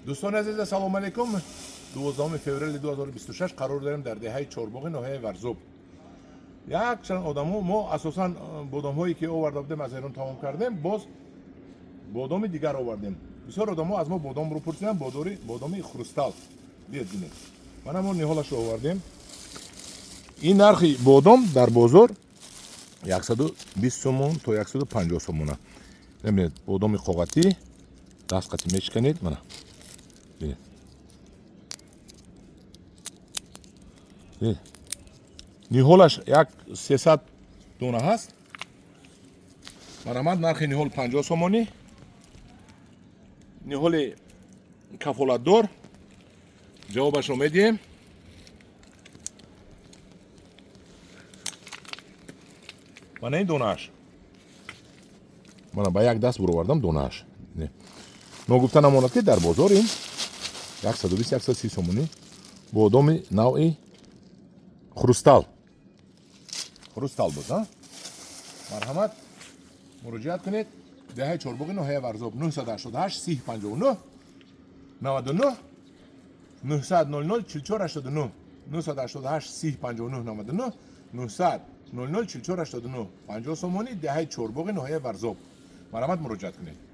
دوستان عزیز سلام علیکم. 12 فوریه 2026 قرار داریم در دهه چهارباغ ناحیه ورزوب. یک چند آدمو ما اساساً بادام‌هایی که آورده بودیم از ایران تمام کردیم، باز بادام دیگر آوردیم. بسیار آدم‌ها از ما بادام رو پرسیدن، بادام خروستال. ببینید. ما هم نهالش رو آوردیم. این نرخ بادام در بازار 120 سومون تا 150 سومونه. ببینید بادام قاقتی دست قطعی میشکنید منه. ببینید. نیهالش 300 دونه هست. مرامت نرخ نیهال 50 سومونی. نیهال کفالت دار. جوابش رو میدیم. من این دونهش من با یک دست برآوردم دونهش. نگفتن امانت که در بازار این 120-130 سومونی بادام نوعی خروستال بود. مرحمت مراجعت کنید. دهه چهارباغ ناحیه ورزوب 988 3059 99 900 00 44 89 988 3059 99 900 00 44 89 50 سومونی دهه چهارباغ ناحیه ورزوب. مرحمت مراجعت کنید.